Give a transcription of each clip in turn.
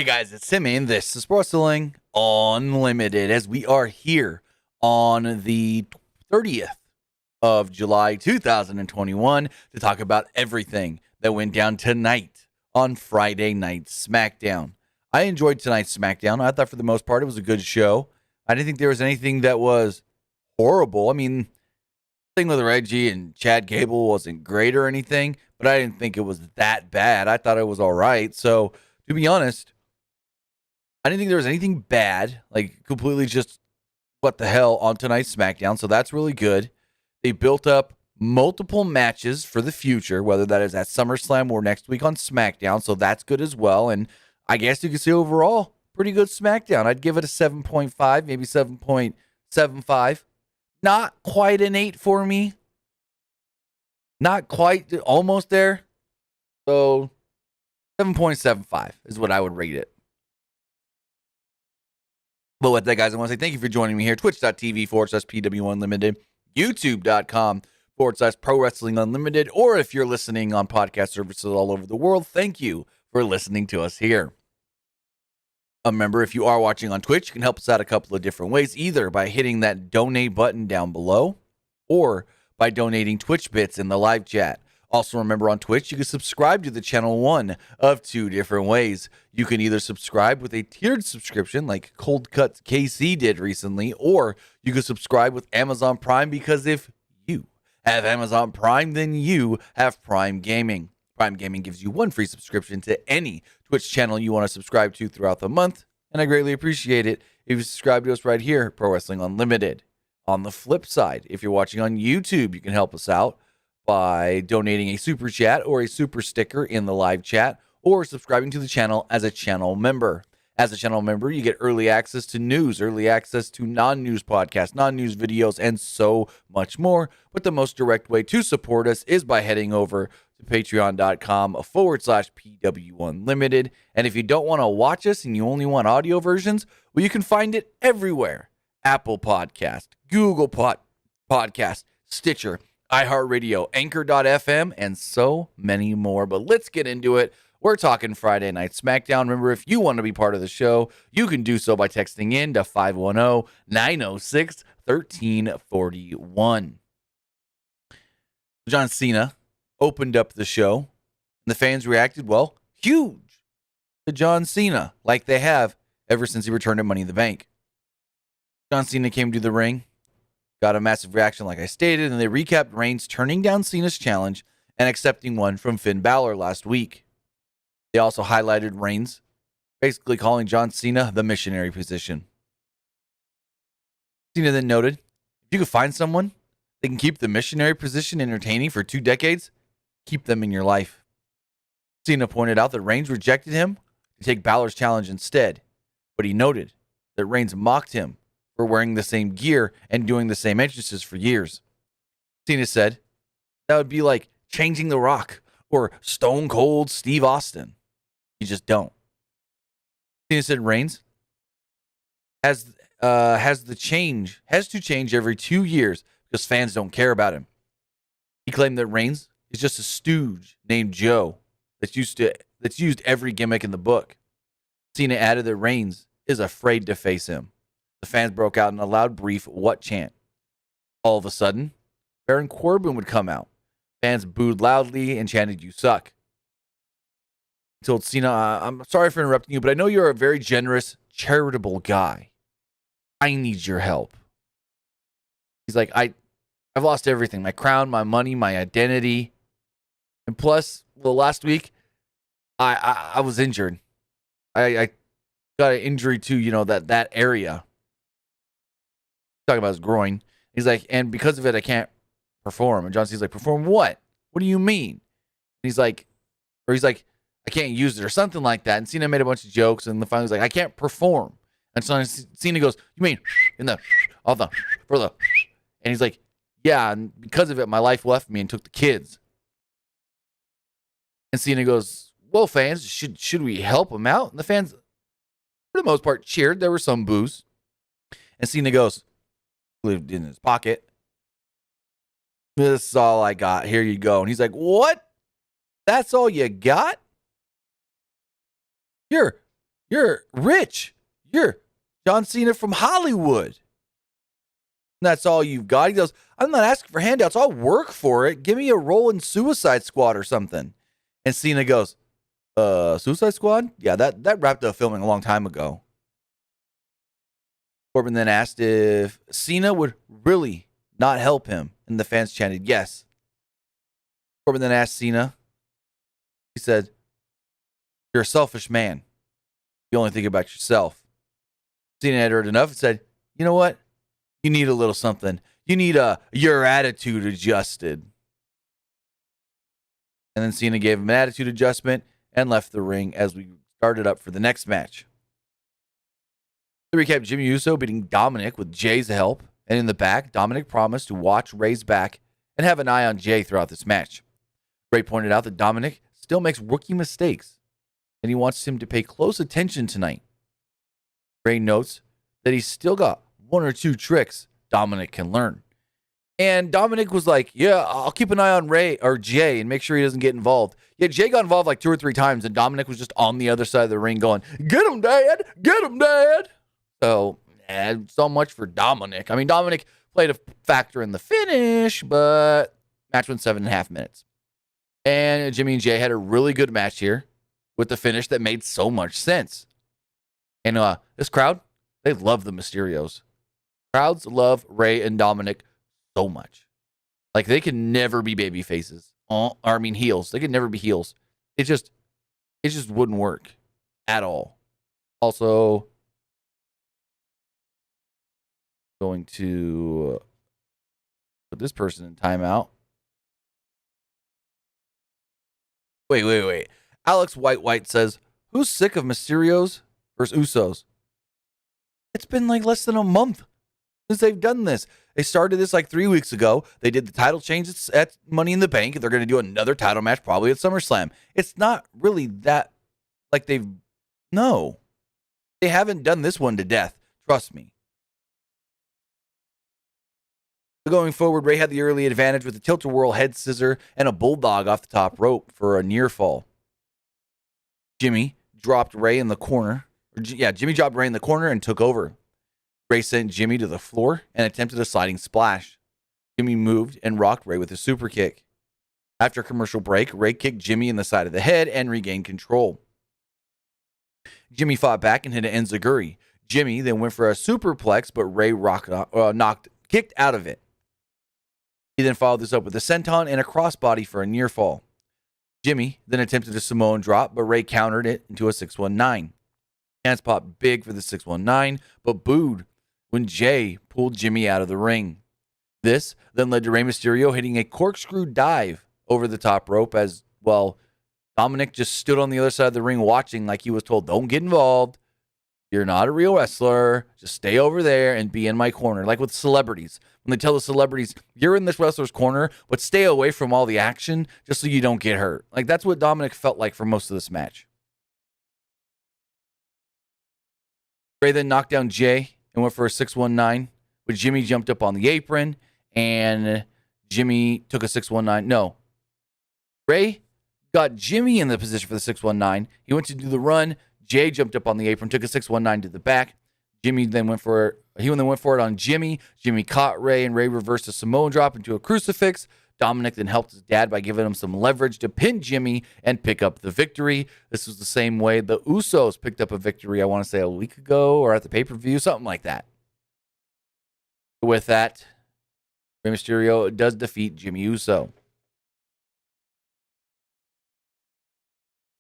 Hey guys, it's Timmy, and this is Wrestling Unlimited as we are here on the 30th of July 2021 to talk about everything that went down tonight on Friday Night Smackdown. I enjoyed tonight's Smackdown. I thought for the most part it was a good show. I didn't think there was anything that was horrible. I mean, the thing with Reggie and Chad Gable wasn't great or anything, but I didn't think it was that bad. I thought it was all right. So, to be honest, I didn't think there was anything bad, like completely just what the hell on tonight's SmackDown. So that's really good. They built up multiple matches for the future, whether that is at SummerSlam or next week on SmackDown. So that's good as well. And I guess you could say overall, pretty good SmackDown. I'd give it a 7.5, maybe 7.75. Not quite an 8 for me. Not quite, almost there. So 7.75 is what I would rate it. But with that, guys, I want to say thank you for joining me here. Twitch.tv/PWU Unlimited, YouTube.com/Pro Wrestling Unlimited, or if you're listening on podcast services all over the world, thank you for listening to us here. Remember, if you are watching on Twitch, you can help us out a couple of different ways, either by hitting that donate button down below or by donating Twitch bits in the live chat. Also, remember on Twitch, you can subscribe to the channel one of two different ways. You can either subscribe with a tiered subscription like Cold Cuts KC did recently, or you can subscribe with Amazon Prime, because if you have Amazon Prime, then you have Prime Gaming. Prime Gaming gives you one free subscription to any Twitch channel you want to subscribe to throughout the month, and I greatly appreciate it if you subscribe to us right here, Pro Wrestling Unlimited. On the flip side, if you're watching on YouTube, you can help us out by donating a super chat or a super sticker in the live chat, or subscribing to the channel as a channel member. As a channel member, you get early access to news, early access to non-news podcasts, non-news videos, and so much more. But the most direct way to support us is by heading over to patreon.com/PWU Unlimited. And if you don't want to watch us and you only want audio versions, well, you can find it everywhere. Apple Podcast, Google Podcast, Stitcher, iHeartRadio, Anchor.fm, and so many more. But let's get into it. We're talking Friday Night Smackdown. Remember, if you want to be part of the show, you can do so by texting in to 510-906-1341. John Cena opened up the show, and the fans reacted, well, huge to John Cena, like they have ever since he returned to Money in the Bank. John Cena came to the ring, got a massive reaction like I stated, and they recapped Reigns turning down Cena's challenge and accepting one from Finn Balor last week. They also highlighted Reigns basically calling John Cena the missionary position. Cena then noted, if you could find someone that can keep the missionary position entertaining for 2 decades, keep them in your life. Cena pointed out that Reigns rejected him to take Balor's challenge instead, but he noted that Reigns mocked him for wearing the same gear and doing the same entrances for years. Cena said, that would be like changing The Rock or Stone Cold Steve Austin. You just don't. Cena said Reigns has to change every 2 years because fans don't care about him. He claimed that Reigns is just a stooge named Joe that's used every gimmick in the book. Cena added that Reigns is afraid to face him. The fans broke out in a loud, brief "what" chant. All of a sudden, Baron Corbin would come out. Fans booed loudly and chanted, "You suck." He told Cena, I'm sorry for interrupting you, but I know you're a very generous, charitable guy. I need your help. He's like, I've lost everything. My crown, my money, my identity. And plus, well, last week, I was injured. I got an injury to, that area. Talking about his groin. He's like, and because of it, I can't perform. And John Cena's like, perform what? What do you mean? And he's like, I can't use it or something like that. And Cena made a bunch of jokes, and the final was like, I can't perform. And so Cena goes, you mean in the all the for the? And he's like, yeah, and because of it, my life left me and took the kids. And Cena goes, well, fans, should we help him out? And the fans, for the most part, cheered. There were some boos. And Cena goes, lived in his pocket, this is all I got. Here you go. And he's like, what? That's all you got? You're You're rich. You're John Cena from Hollywood. And that's all you've got. He goes, I'm not asking for handouts. I'll work for it. Give me a role in Suicide Squad or something. And Cena goes, Suicide Squad? Yeah, that wrapped up filming a long time ago. Corbin then asked if Cena would really not help him, and the fans chanted yes. Corbin then asked Cena, he said, you're a selfish man. You only think about yourself. Cena had heard enough and said, you know what? You need a little something. You need your attitude adjusted. And then Cena gave him an attitude adjustment and left the ring as we started up for the next match. To recap, Jimmy Uso beating Dominic with Jay's help. And in the back, Dominic promised to watch Rey's back and have an eye on Jay throughout this match. Rey pointed out that Dominic still makes rookie mistakes, and he wants him to pay close attention tonight. Rey notes that he's still got one or two tricks Dominic can learn. And Dominic was like, yeah, I'll keep an eye on Rey or Jay and make sure he doesn't get involved. Yeah, Jay got involved like 2 or 3 times, and Dominic was just on the other side of the ring going, get him, Dad! Get him, Dad! So, so much for Dominic. I mean, Dominic played a factor in the finish, but match went 7.5 minutes. And Jimmy and Jay had a really good match here with the finish that made so much sense. And this crowd, they love the Mysterios. Crowds love Rey and Dominic so much. Like, they can never be baby faces. Heels. They could never be heels. It just wouldn't work at all. Also, going to put this person in timeout. Wait. Alex White says, who's sick of Mysterios versus Usos? It's been like less than a month since they've done this. They started this like 3 weeks ago. They did the title changes at Money in the Bank. They're going to do another title match probably at SummerSlam. It's not really that like no. They haven't done this one to death. Trust me. Going forward, Rey had the early advantage with a tilt-a-whirl head scissor and a bulldog off the top rope for a near fall. Jimmy dropped Rey in the corner. Jimmy dropped Rey in the corner and took over. Rey sent Jimmy to the floor and attempted a sliding splash. Jimmy moved and rocked Rey with a super kick. After a commercial break, Rey kicked Jimmy in the side of the head and regained control. Jimmy fought back and hit an enziguri. Jimmy then went for a superplex, but Rey kicked out of it. He then followed this up with a senton and a crossbody for a near fall. Jimmy then attempted a Samoan drop, but Rey countered it into a 619. Hands popped big for the 619, but booed when Jay pulled Jimmy out of the ring. This then led to Rey Mysterio hitting a corkscrew dive over the top rope as, well, Dominic just stood on the other side of the ring watching like he was told, don't get involved. You're not a real wrestler. Just stay over there and be in my corner. Like with celebrities. When they tell the celebrities, you're in this wrestler's corner, but stay away from all the action just so you don't get hurt. Like, that's what Dominic felt like for most of this match. Rey then knocked down Jay and went for a 619, but Jimmy jumped up on the apron, and Jimmy took a 619. No. Rey got Jimmy in the position for the 619. He went to do the run. Jay jumped up on the apron, took a 619 to the back. Jimmy then went for it on Jimmy. Jimmy caught Rey, and Rey reversed a Samoan drop into a crucifix. Dominic then helped his dad by giving him some leverage to pin Jimmy and pick up the victory. This was the same way the Usos picked up a victory, I want to say a week ago or at the pay-per-view, something like that. With that, Rey Mysterio does defeat Jimmy Uso.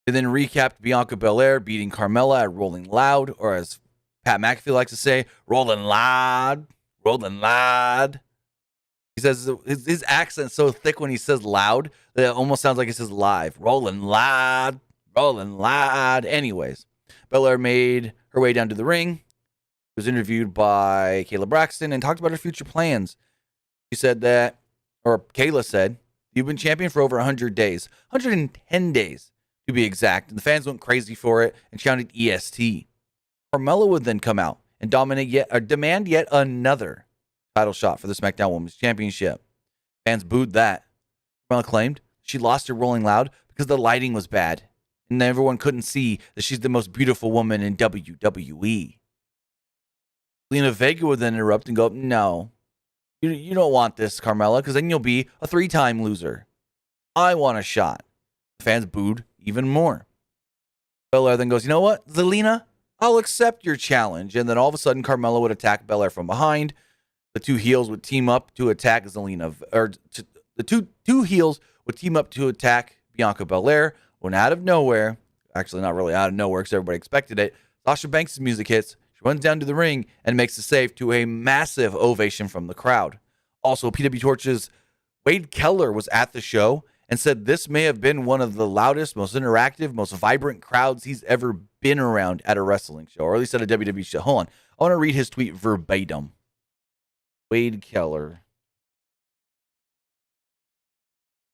They then recapped Bianca Belair beating Carmella at Rolling Loud, or as Pat McAfee likes to say, Rolling Loud, Rolling Loud. He says his accent's so thick when he says loud that it almost sounds like he says live. Rolling Loud, Rolling Loud. Anyways, Belair made her way down to the ring. She was interviewed by Kayla Braxton and talked about her future plans. She said that, or Kayla said, you've been champion for over 100 days, 110 days to be exact, and the fans went crazy for it and shouted EST. Carmella would then come out and demand yet another title shot for the SmackDown Women's Championship. Fans booed that. Carmella claimed she lost her Rolling Loud because the lighting was bad And everyone couldn't see that she's the most beautiful woman in WWE. Zelina Vega would then interrupt and go, no, you don't want this, Carmella, because then you'll be a 3-time loser. I want a shot. The fans booed even more. Belair then goes, you know what, Zelina? I'll accept your challenge. And then all of a sudden, Carmella would attack Belair from behind. The two heels would team up to attack Zelina. The two heels would team up to attack Bianca Belair. When out of nowhere, actually not really out of nowhere because everybody expected it, Sasha Banks' music hits. She runs down to the ring and makes the save to a massive ovation from the crowd. Also, PW Torch's Wade Keller was at the show and said this may have been one of the loudest, most interactive, most vibrant crowds he's ever been around at a wrestling show, or at least at a WWE show. Hold on. I want to read his tweet verbatim. Wade Keller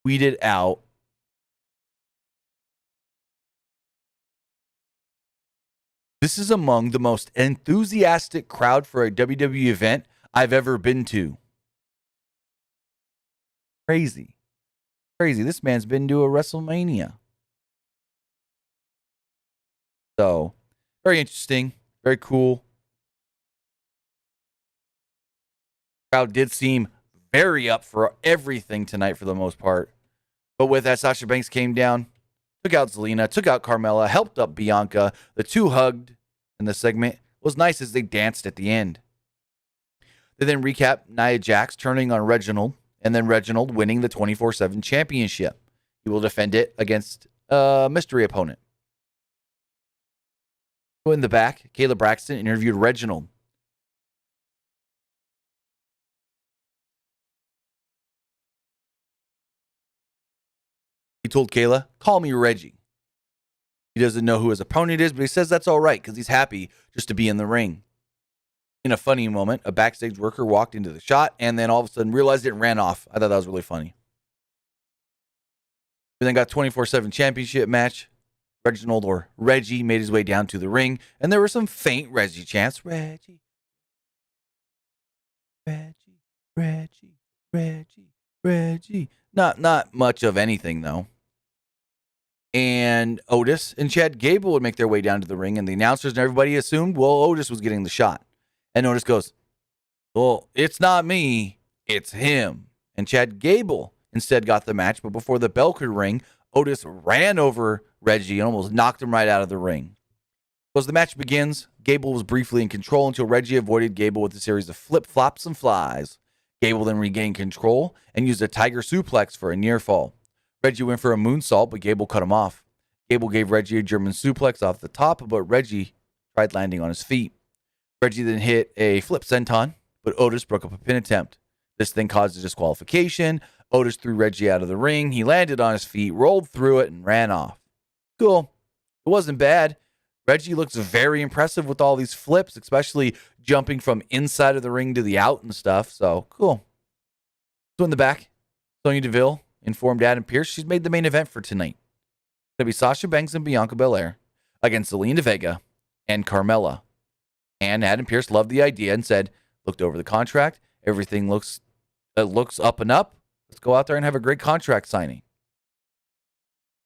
tweeted out, this is among the most enthusiastic crowd for a WWE event I've ever been to. Crazy. This man's been to a WrestleMania. So, very interesting. Very cool. Crowd did seem very up for everything tonight for the most part. But with that, Sasha Banks came down, took out Zelina, took out Carmella, helped up Bianca. The two hugged, and the segment was nice as they danced at the end. They then recap Nia Jax turning on Reginald, and then Reginald winning the 24/7 championship. He will defend it against a mystery opponent. In the back, Kayla Braxton interviewed Reginald. He told Kayla, call me Reggie. He doesn't know who his opponent is, but he says that's all right because he's happy just to be in the ring. In a funny moment, a backstage worker walked into the shot and then all of a sudden realized it and ran off. I thought that was really funny. We then got 24/7 championship match. Reginald, or Reggie, made his way down to the ring, and there were some faint Reggie chants. Reggie, Reggie, Reggie, Reggie, Reggie. Not much of anything, though. And Otis and Chad Gable would make their way down to the ring, and the announcers and everybody assumed, well, Otis was getting the shot. And Otis goes, well, it's not me, it's him. And Chad Gable instead got the match, but before the bell could ring, Otis ran over Reggie and almost knocked him right out of the ring. As the match begins, Gable was briefly in control until Reggie avoided Gable with a series of flip-flops and flies. Gable then regained control and used a tiger suplex for a near fall. Reggie went for a moonsault, but Gable cut him off. Gable gave Reggie a German suplex off the top, but Reggie tried landing on his feet. Reggie then hit a flip senton, but Otis broke up a pin attempt. This thing caused a disqualification. Otis threw Reggie out of the ring. He landed on his feet, rolled through it, and ran off. Cool. It wasn't bad. Reggie looks very impressive with all these flips, especially jumping from inside of the ring to the out and stuff. So, cool. So in the back, Sonya Deville informed Adam Pearce she's made the main event for tonight. It's going to be Sasha Banks and Bianca Belair against Zelina Vega and Carmella. And Adam Pearce loved the idea and said, looked over the contract. Everything looks up and up. Let's go out there and have a great contract signing.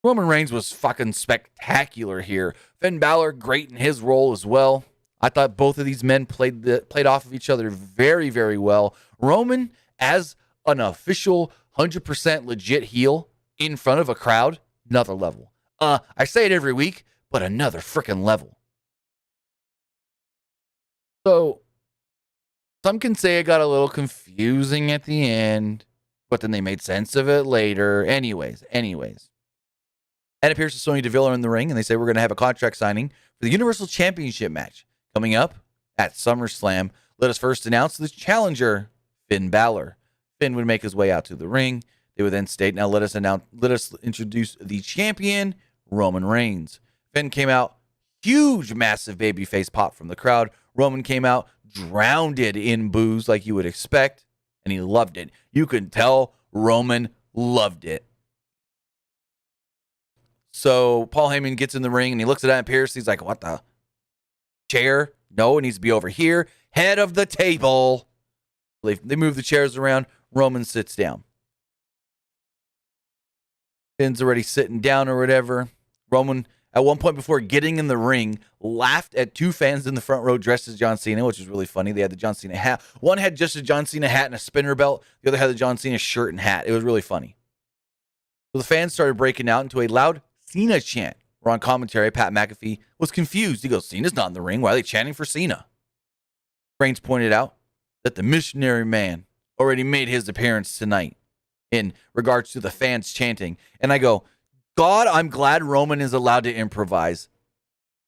Roman Reigns was fucking spectacular here. Finn Balor, great in his role as well. I thought both of these men played off of each other very, very well. Roman, as an official 100% legit heel in front of a crowd, another level. I say it every week, but another freaking level. So, some can say it got a little confusing at the end, but then they made sense of it later. Anyways. Adam Pearce and Sonya Deville are in the ring, and they say we're going to have a contract signing for the Universal Championship match coming up at SummerSlam. Let us first announce the challenger, Finn Balor. Finn would make his way out to the ring. They would then state, now let us introduce the champion, Roman Reigns. Finn came out, huge, massive babyface pop from the crowd. Roman came out, drowned in boos like you would expect, and he loved it. You could tell Roman loved it. So Paul Heyman gets in the ring, and he looks at Adam Pearce. He's like, what the? Chair? No, it needs to be over here. Head of the table. They move the chairs around. Roman sits down. Finn's already sitting down or whatever. Roman, at one point before getting in the ring, laughed at two fans in the front row dressed as John Cena, which was really funny. They had the John Cena hat. One had just a John Cena hat and a spinner belt. The other had the John Cena shirt and hat. It was really funny. So the fans started breaking out into a loud Cena chant. Where on commentary, Pat McAfee was confused. He goes, Cena's not in the ring. Why are they chanting for Cena? Reigns pointed out that the missionary man already made his appearance tonight in regards to the fans chanting. And I go, God, I'm glad Roman is allowed to improvise.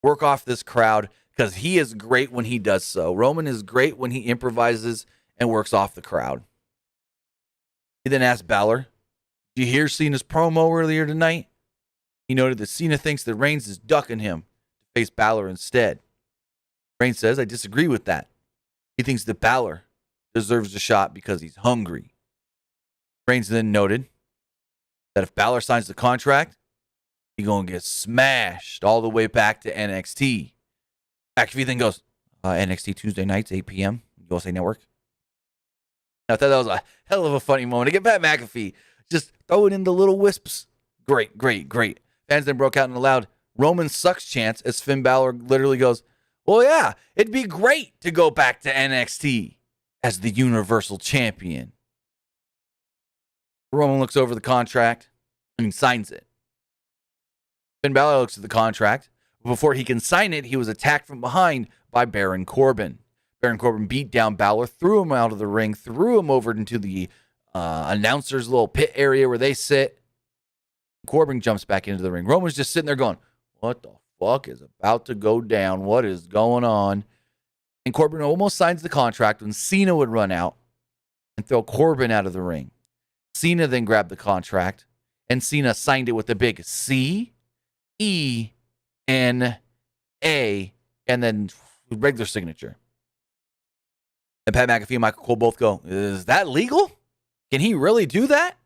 Work off this crowd because he is great when he does so. Roman is great when he improvises and works off the crowd. He then asked Balor, did you hear Cena's promo earlier tonight? He noted that Cena thinks that Reigns is ducking him to face Balor instead. Reigns says, I disagree with that. He thinks that Balor deserves a shot because he's hungry. Reigns then noted that if Balor signs the contract, he's going to get smashed all the way back to NXT. McAfee then goes, NXT Tuesday nights, 8 p.m., USA Network. I thought that was a hell of a funny moment to get Pat McAfee. Just throw it into little wisps. Great, great, great. Fans then broke out in a loud Roman sucks chants as Finn Balor literally goes, well, yeah, it'd be great to go back to NXT as the Universal Champion. Roman looks over the contract and signs it. Finn Balor looks at the contract. Before he can sign it, he was attacked from behind by Baron Corbin. Baron Corbin beat down Balor, threw him out of the ring, threw him over into the announcer's little pit area where they sit. Corbin jumps back into the ring. Roman's just sitting there going, what the fuck is about to go down? What is going on? And Corbin almost signs the contract when Cena would run out and throw Corbin out of the ring. Cena then grabbed the contract, and Cena signed it with a big C-E-N-A, and then regular signature. And Pat McAfee and Michael Cole both go, is that legal? Can he really do that?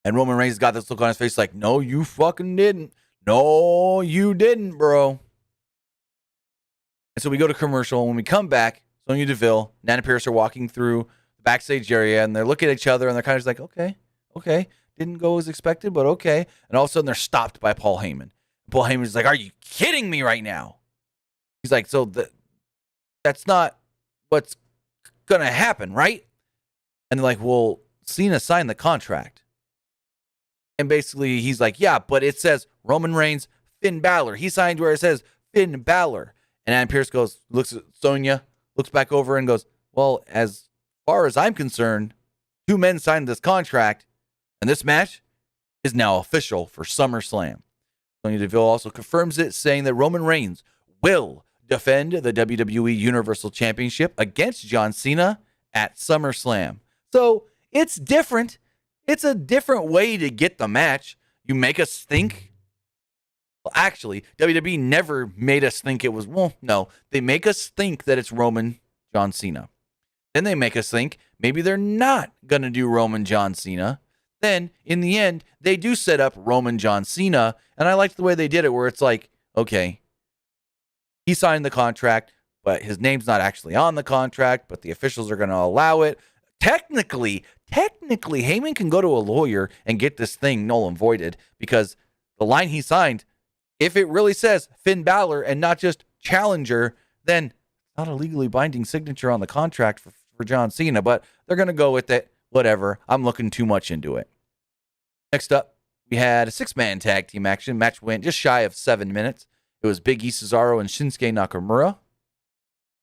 And Roman Reigns got this look on his face like, no, you fucking didn't. No, you didn't, bro. And so we go to commercial. And when we come back, Sonya Deville, Nana Pierce are walking through the backstage area, and they're looking at each other, and they're kind of just like, okay. Didn't go as expected, but okay. And all of a sudden, they're stopped by Paul Heyman. Paul Heyman's like, are you kidding me right now? He's like, so that's not what's going to happen, right? And they're like, well, Cena signed the contract. And basically, he's like, yeah, but it says Roman Reigns, Finn Balor. He signed where it says Finn Balor. And Adam Pearce goes, looks at Sonya, looks back over and goes, well, as far as I'm concerned, two men signed this contract, and this match is now official for SummerSlam. Sonya Deville also confirms it, saying that Roman Reigns will defend the WWE Universal Championship against John Cena at SummerSlam. So it's different. It's a different way to get the match. You make us think. Well, actually, WWE never made us think it was, well, no. They make us think that it's Roman John Cena. Then they make us think maybe they're not going to do Roman John Cena. Then, in the end, they do set up Roman John Cena. And I liked the way they did it, where it's like, okay, he signed the contract, but his name's not actually on the contract, but the officials are going to allow it. Technically, Heyman can go to a lawyer and get this thing null and voided, because the line he signed, if it really says Finn Balor and not just challenger, then it's not a legally binding signature on the contract for John Cena, but they're going to go with it. Whatever. I'm looking too much into it. Next up, we had a 6-man tag team action. Match went just shy of 7 minutes. It was Big E, Cesaro, and Shinsuke Nakamura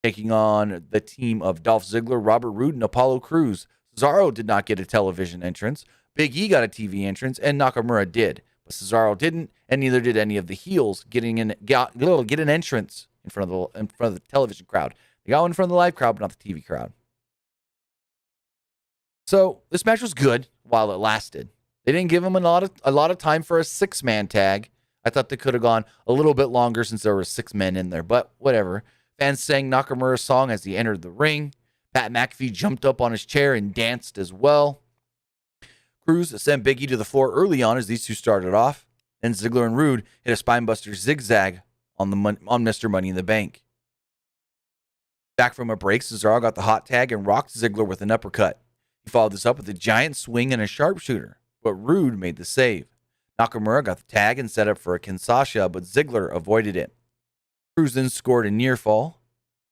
taking on the team of Dolph Ziggler, Robert Roode, and Apollo Crews. Cesaro did not get a television entrance. Big E got a TV entrance, and Nakamura did. But Cesaro didn't, and neither did any of the heels get an entrance in front of the television crowd. They got one in front of the live crowd, but not the TV crowd. So this match was good while it lasted. They didn't give him a lot of time for a 6-man tag. I thought they could have gone a little bit longer since there were 6 men in there, but whatever. Fans sang Nakamura's song as he entered the ring. Pat McAfee jumped up on his chair and danced as well. Crews sent Big E to the floor early on as these two started off. Then Ziggler and Roode hit a spinebuster zigzag on Mr. Money in the Bank. Back from a break, Cesaro got the hot tag and rocked Ziggler with an uppercut. He followed this up with a giant swing and a sharpshooter, but Roode made the save. Nakamura got the tag and set up for a Kinshasa, but Ziggler avoided it. Cruz then scored a near fall,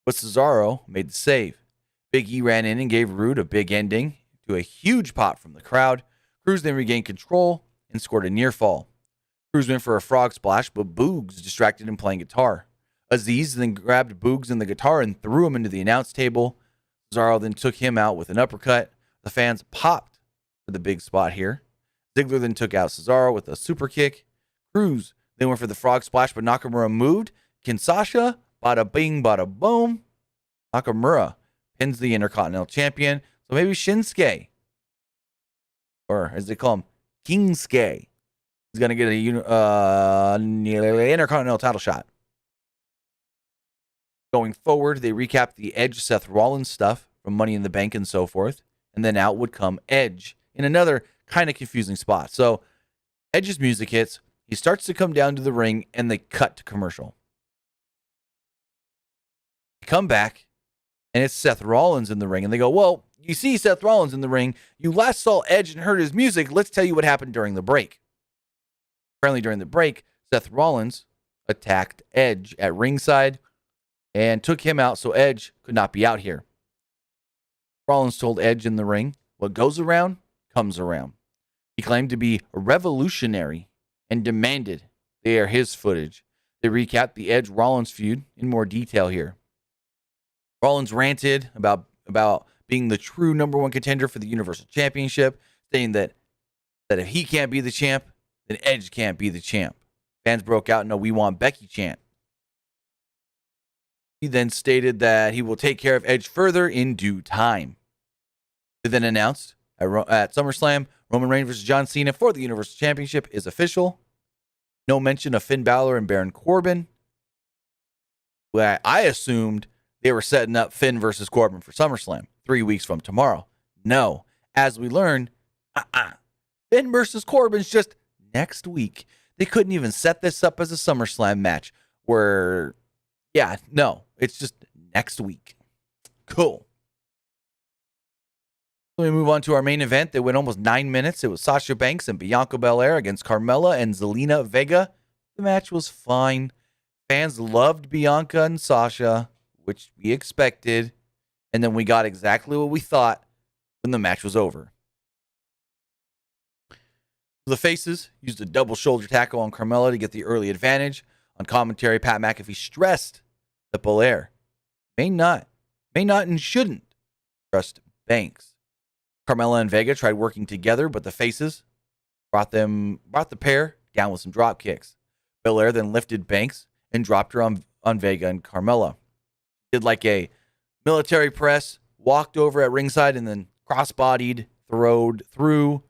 but Cesaro made the save. Big E ran in and gave Rude a big ending to a huge pop from the crowd. Cruz then regained control and scored a near fall. Cruz went for a frog splash, but Boogs distracted him playing guitar. Aziz then grabbed Boogs and the guitar and threw him into the announce table. Cesaro then took him out with an uppercut. The fans popped for the big spot here. Ziggler then took out Cesaro with a super kick. Cruz then went for the frog splash, but Nakamura moved. Kinshasa, bada bing, bada boom. Nakamura pins the Intercontinental Champion. So maybe Shinsuke, or as they call him, Kingsuke, is going to get a Intercontinental title shot. Going forward, they recapped the Edge Seth Rollins stuff from Money in the Bank and so forth. And then out would come Edge in another kind of confusing spot. So Edge's music hits. He starts to come down to the ring, and they cut to commercial. They come back, and it's Seth Rollins in the ring. And they go, well, you see Seth Rollins in the ring. You last saw Edge and heard his music. Let's tell you what happened during the break. Apparently during the break, Seth Rollins attacked Edge at ringside and took him out so Edge could not be out here. Rollins told Edge in the ring, what goes around, comes around. He claimed to be a revolutionary and demanded they air his footage. They recapped the Edge-Rollins feud in more detail here. Rollins ranted about being the true number one contender for the Universal Championship, saying that if he can't be the champ, then Edge can't be the champ. Fans broke out in a "We Want Becky" chant. He then stated that he will take care of Edge further in due time. They then announced at SummerSlam, Roman Reigns versus John Cena for the Universal Championship is official. No mention of Finn Balor and Baron Corbin. Well, I assumed they were setting up Finn versus Corbin for SummerSlam 3 weeks from tomorrow. No. As we learned, Finn versus Corbin's just next week. They couldn't even set this up as a SummerSlam match where, it's just next week. Cool. So we move on to our main event that went almost 9 minutes. It was Sasha Banks and Bianca Belair against Carmella and Zelina Vega. The match was fine. Fans loved Bianca and Sasha, which we expected. And then we got exactly what we thought when the match was over. The faces used a double shoulder tackle on Carmella to get the early advantage. On commentary, Pat McAfee stressed that Belair may not and shouldn't trust Banks. Carmella and Vega tried working together, but the faces brought the pair down with some drop kicks. Belair then lifted Banks and dropped her on Vega and Carmella. Did like a military press, walked over at ringside, and then cross-bodied, threw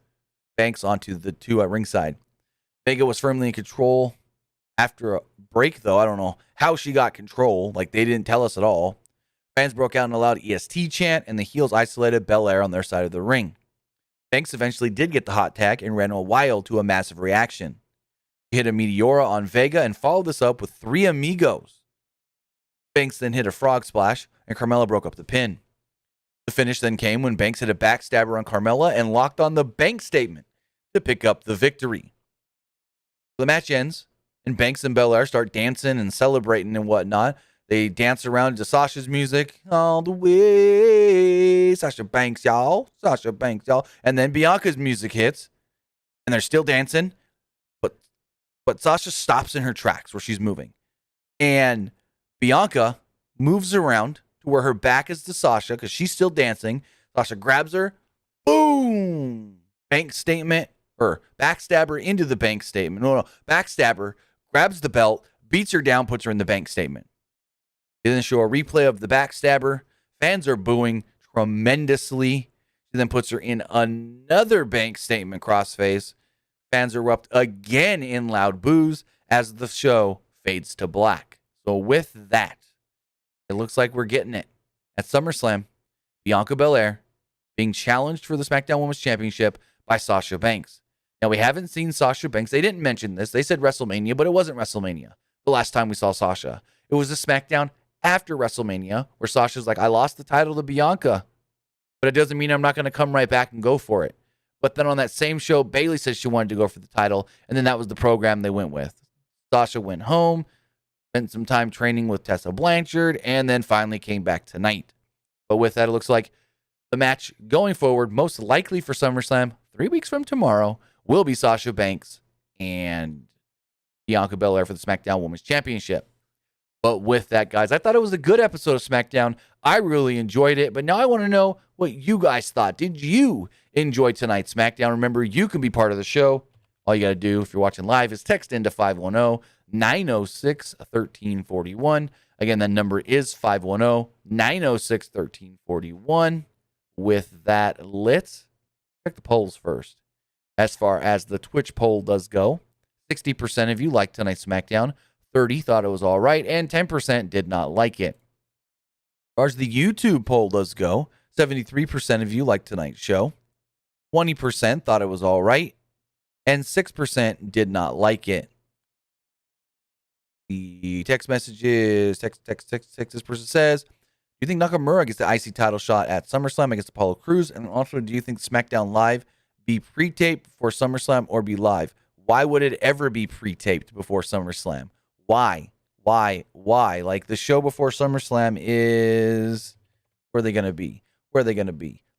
Banks onto the two at ringside. Vega was firmly in control. After a break, though, I don't know how she got control. Like, they didn't tell us at all. Fans broke out in a loud EST chant, and the heels isolated Belair on their side of the ring. Banks eventually did get the hot tag and ran wild to a massive reaction. She hit a Meteora on Vega and followed this up with 3 Amigos. Banks then hit a frog splash, and Carmella broke up the pin. The finish then came when Banks hit a backstabber on Carmella and locked on the Banks statement to pick up the victory. The match ends, and Banks and Belair start dancing and celebrating and whatnot. They dance around to Sasha's music. All the way. Sasha Banks, y'all. Sasha Banks, y'all. And then Bianca's music hits. And they're still dancing. But Sasha stops in her tracks where she's moving. And Bianca moves around to where her back is to Sasha because she's still dancing. Sasha grabs her. Boom. Banks statement. Or backstabber into the Banks statement. No. Backstabber. Grabs the belt. Beats her down. Puts her in the Banks statement. They then show a replay of the backstabber. Fans are booing tremendously. She then puts her in another Banks statement crossface. Fans erupt again in loud boos as the show fades to black. So with that, it looks like we're getting it. At SummerSlam, Bianca Belair being challenged for the SmackDown Women's Championship by Sasha Banks. Now, we haven't seen Sasha Banks. They didn't mention this. They said WrestleMania, but it wasn't WrestleMania the last time we saw Sasha. It was a SmackDown after WrestleMania where Sasha's like, I lost the title to Bianca, but it doesn't mean I'm not going to come right back and go for it. But then on that same show, Bayley said she wanted to go for the title, and then that was the program they went with. Sasha went home, spent some time training with Tessa Blanchard, and then finally came back tonight. But with that, it looks like the match going forward, most likely for SummerSlam, 3 weeks from tomorrow, will be Sasha Banks and Bianca Belair for the SmackDown Women's Championship. But with that, guys, I thought it was a good episode of SmackDown. I really enjoyed it, but now I want to know what you guys thought. Did you enjoy tonight's SmackDown? Remember, you can be part of the show. All you got to do, if you're watching live, is text into 510-906-1341. Again, that number is 510-906-1341. With that, let's check the polls first. As far as the Twitch poll does go, 60% of you liked tonight's SmackDown, 30% thought it was all right, and 10% did not like it. As far as the YouTube poll does go, 73% of you liked tonight's show, 20% thought it was all right, and 6% did not like it. The text messages, text, this person says, do you think Nakamura gets the IC title shot at SummerSlam against Apollo Crews? And also, do you think SmackDown Live be pre-taped before SummerSlam or be live? Why would it ever be pre-taped before SummerSlam? Why? Like, the show before SummerSlam is... Where are they going to be?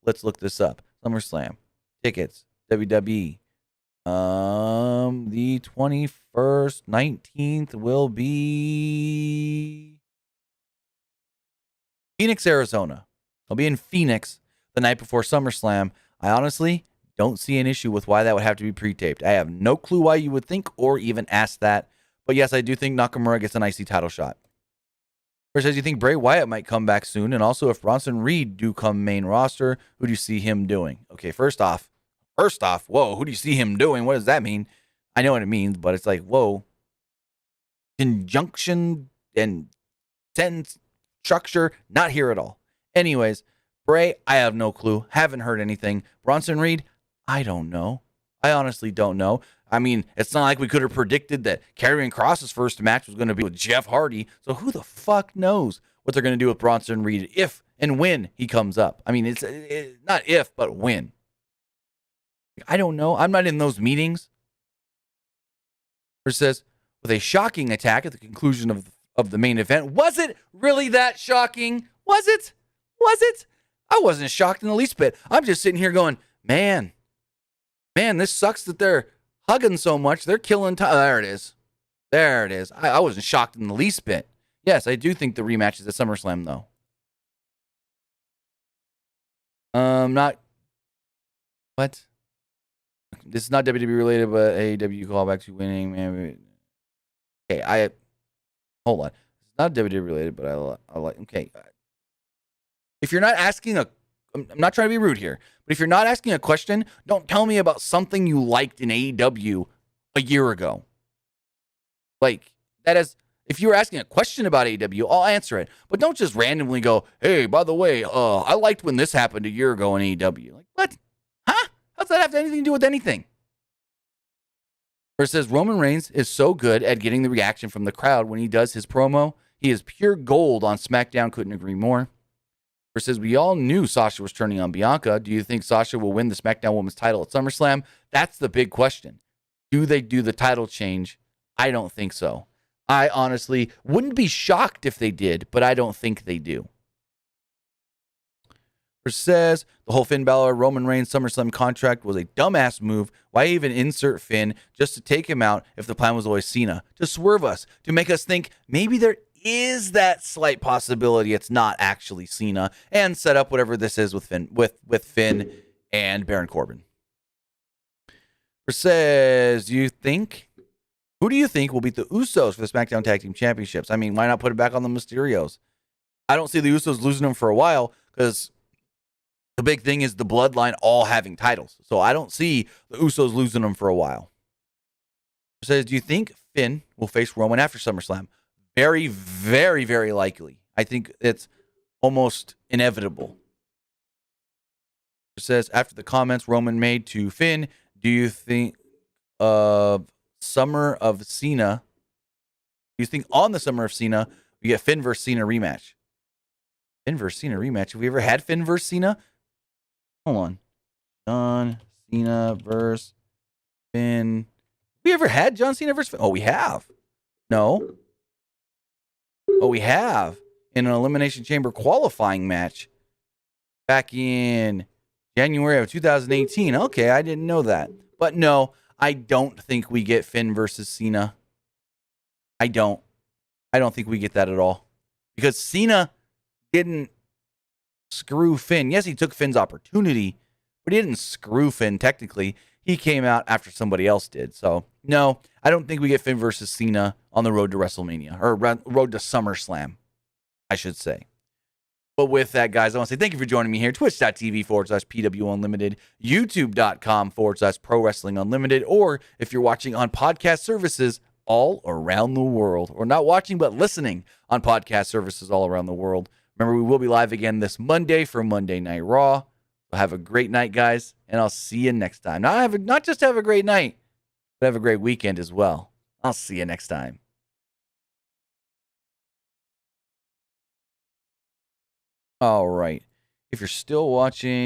Let's look this up. SummerSlam. Tickets. WWE. The 21st, 19th will be Phoenix, Arizona. I'll be in Phoenix the night before SummerSlam. I honestly don't see an issue with why that would have to be pre-taped. I have no clue why you would think or even ask that. But yes, I do think Nakamura gets an IC title shot. First says, you think Bray Wyatt might come back soon? And also, if Bronson Reed do come main roster, who do you see him doing? Okay, first off, whoa, who do you see him doing? What does that mean? I know what it means, but it's like, whoa. Conjunction and sentence structure, not here at all. Anyways, Bray, I have no clue. Haven't heard anything. Bronson Reed, I don't know. I honestly don't know. I mean, it's not like we could have predicted that Karrion Kross's first match was going to be with Jeff Hardy. So who the fuck knows what they're going to do with Bronson Reed if and when he comes up? I mean, it's not if, but when. I don't know. I'm not in those meetings. It says, with a shocking attack at the conclusion of the main event. Was it really that shocking? Was it? I wasn't shocked in the least bit. I'm just sitting here going, man, this sucks that they're hugging so much. They're killing time. There it is. I wasn't shocked in the least bit. Yes, I do think the rematch is at SummerSlam, though. Not. What? This is not WWE related, but AEW callback to winning. Man. Okay, hold on. It's not WWE related, but I like. Okay. If you're not asking I'm not trying to be rude here, but if you're not asking a question, don't tell me about something you liked in AEW a year ago. Like, that is, if you were asking a question about AEW, I'll answer it. But don't just randomly go, hey, by the way, I liked when this happened a year ago in AEW. Like, what? Huh? How's that have anything to do with anything? Or it says, Roman Reigns is so good at getting the reaction from the crowd when he does his promo. He is pure gold on SmackDown. Couldn't agree more. Or it says, we all knew Sasha was turning on Bianca. Do you think Sasha will win the SmackDown Women's title at SummerSlam? That's the big question. Do they do the title change? I don't think so. I honestly wouldn't be shocked if they did, but I don't think they do. It says, the whole Finn Balor Roman Reigns SummerSlam contract was a dumbass move. Why even insert Finn just to take him out if the plan was always Cena? To swerve us, to make us think maybe there is that slight possibility it's not actually Cena, and set up whatever this is with Finn and Baron Corbin. It says, who do you think will beat the Usos for the SmackDown Tag Team Championships? I mean, why not put it back on the Mysterios? I don't see the Usos losing them for a while because the big thing is the Bloodline all having titles. So I don't see the Usos losing them for a while. It says, do you think Finn will face Roman after SummerSlam? Very, very, very likely. I think it's almost inevitable. It says, after the comments Roman made to Finn, do you think Summer of Cena, do you think on the Summer of Cena, we get Finn versus Cena rematch? Finn versus Cena rematch? Have we ever had Finn versus Cena? Hold on. John Cena versus Finn. We ever had John Cena versus Finn? Oh, we have. No. Oh, we have. In an Elimination Chamber qualifying match back in January of 2018. Okay, I didn't know that. But no, I don't think we get Finn versus Cena. I don't think we get that at all. Because Cena didn't screw Finn. Yes, he took Finn's opportunity, but he didn't screw Finn technically. He came out after somebody else did. So, no, I don't think we get Finn versus Cena on the road to WrestleMania, or road to SummerSlam, I should say. But with that, guys, I want to say thank you for joining me here. Twitch.tv/PW Unlimited, YouTube.com/Pro Wrestling Unlimited, or if you're watching on podcast services all around the world, or not watching but listening on podcast services all around the world. Remember, we will be live again this Monday for Monday Night Raw. So have a great night, guys, and I'll see you next time. Not just have a great night, but have a great weekend as well. I'll see you next time. All right. If you're still watching...